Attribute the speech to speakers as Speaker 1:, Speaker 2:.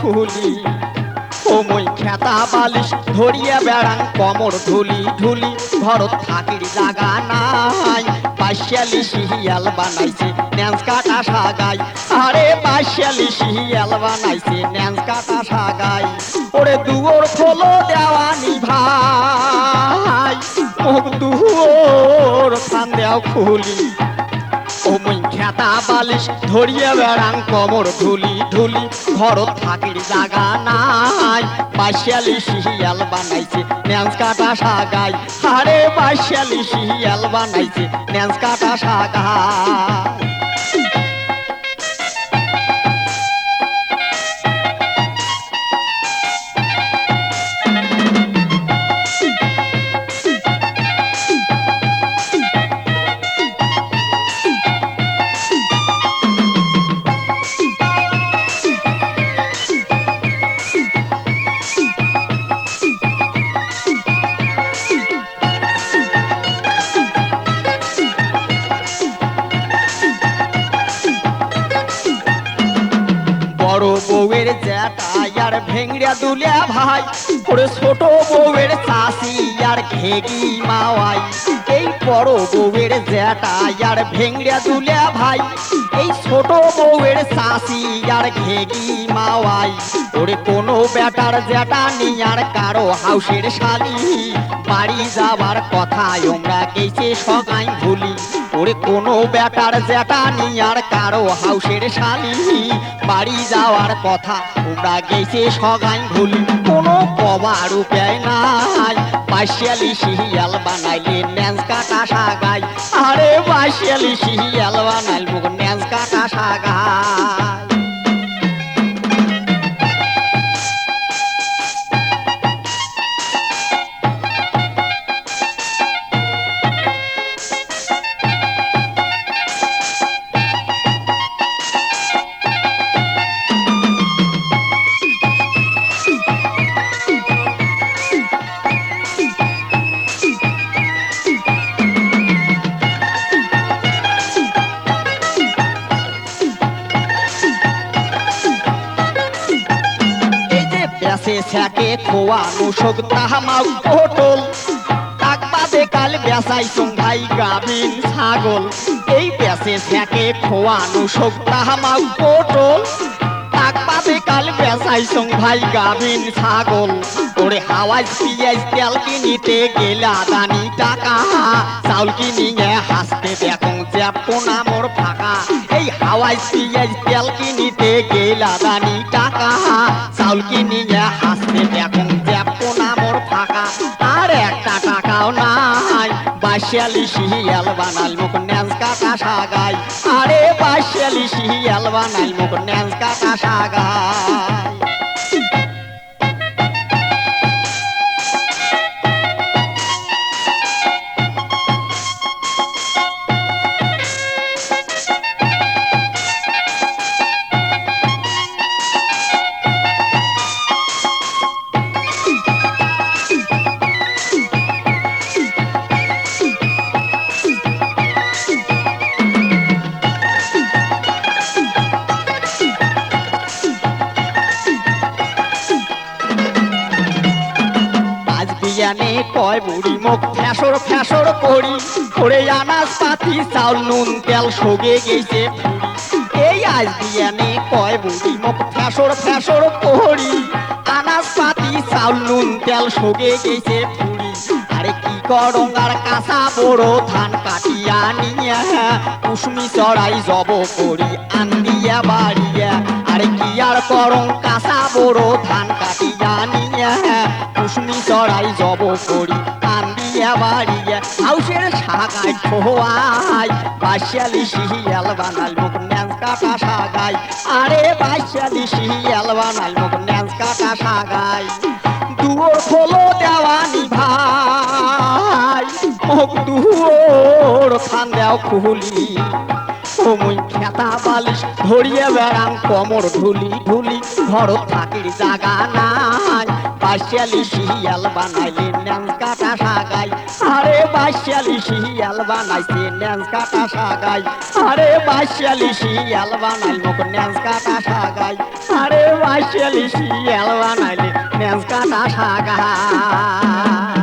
Speaker 1: খুলি ও মই খেতা বালিশ ধরিয়া বেড়াং কমর ঢুলি ঢুলি ঘরত থাকির জাগা নাই পাশালি শিয়াল বানাইছে ন্যান্স কাটা সাগাই আরে পাশালি শিয়াল বানাইছে ন্যান্স কাটা সাগাই ওরে দুয়োর খোলো দেওয়ানি ভাই মুখ দুয়োর খান দেও খুলি ও মই খেতা বালিশ ধরিয়া বেড়াং কমর ঢুলি ঢুলি ঘরত থাকির জাগা নাই পাশালি শিয়াল বানাইছে ন্যান্স কাটা সাগাই আরে পাশালি শিয়াল বানাইছে ন্যান্স কাটা সাগাই বড় বউয়ের জ্যাঠাই আর ভেংড়া দুলিয়া ভাই ওরে ছোট বউয়ের চাষি আর ঘেগি মাওয়াই এই বড় বউয়ের জ্যাঠাই আর ভেংড়া দুলিয়া ভাই এই ছোট বউয়ের চাষি আর ঘেগি মাওয়াই ওরে কোনো বেটার জ্যাঠা নি আর কারো হাউসের শালি বাড়ি যাবার কথা আমরা কেছে সগাই ভুলি ওরে কোনো বেটার জ্যাঠা নি আর কারো হাউসের শালি বাড়ি যাওয়ার কথা তোমরা গেছে সগাই ভুলি কোনো কবার উপায় নাই পাশালি শিয়াল বানাইলে ন্যান্স কাটা সাগাই আরে পাশালি শিয়াল বানাইল মুখ ন্যান্স কাটা সাগাই ছ্যাকে খোয়ানো শোক তাহামাও পটল তাক বাদে কাল বেসাই সঙ্ঘাই গাভিন ছাগল এই বেসে ছ্যাকে খোয়ানো শোক তাহামাও পটল তাক বাদে কাল বেসাই সঙ্ঘাই গাভিন ছাগল ওরে হাওয়াজ পিঁয়াজ তেল কিনিতে গেলা দানি টাকা চাউল কিনিয়ে হাসতে দেখুন জ্যাপনা মোর ফাঁকা এই হাওয়াজ পিঁয়াজ তেল কিনিতে গেলা দানি টাকা চাউল কিনিয়ে হাসতে দেখুন জ্যাপনা মোর ফাঁকা আর একটা টাকাও নাই পাশালি শিয়াল বানাল মুখ ন্যান্স কাটা সাগাই আরে পাশালি শিয়াল বানাল মুখ ন্যান্স কাটা সাগাই জানে কয় বুড়ি মুখ ফ্যাসর ফ্যাসর করি করে আনাজ পাতি চাউল নুন তেল সগে গেছে এই আজ বিয়ানে কয় বুড়ি মুখ ফ্যাসর ফ্যাসর করি আনাজ পাতি চাউল নুন তেল সগে গেছে পুরি আরে কি করং আর কাঁচা বড় ধান কাটিয়া নিয়া কুসমি চড়াই জব করি আন্দিয়া বাড়িয়া আরে কি আর করং কাঁচা বড় ধান কাটিয়া নিয়া কুসমি চড়াই জব করি আন্দিয়া বাড়িয়া হাউসের সাগাই খোয়াই পাশালি শিয়াল বানাল মুখ ন্যান্স কাটা সাগাই আরে পাশালি শিয়াল বানাল মুখ ন্যান্স কাটা সাগাই দুয়োর খোলো দেওয়ানি ভাই মুখ দুয়োর খান দেও খুলি ও মুই খেতা বালিশ ধরিয়ে বেড়াং কমর ঢুলি ঢুলি ঘর থাকির জাগা নাই বাসিয়ালি শিয়াল বানাইলে ন্যাংস কাটা সাগাই আরে বাসিয়ালি শিয়াল বানাইছে ন্যাংস কাটা সাগাই আরে বাসিয়ালি শিয়াল বানাই মুখ ন্যাংস কাটা সাগাই আরে বাসিয়ালি শিয়াল বানাইলে ন্যাংস কাটা সাগাই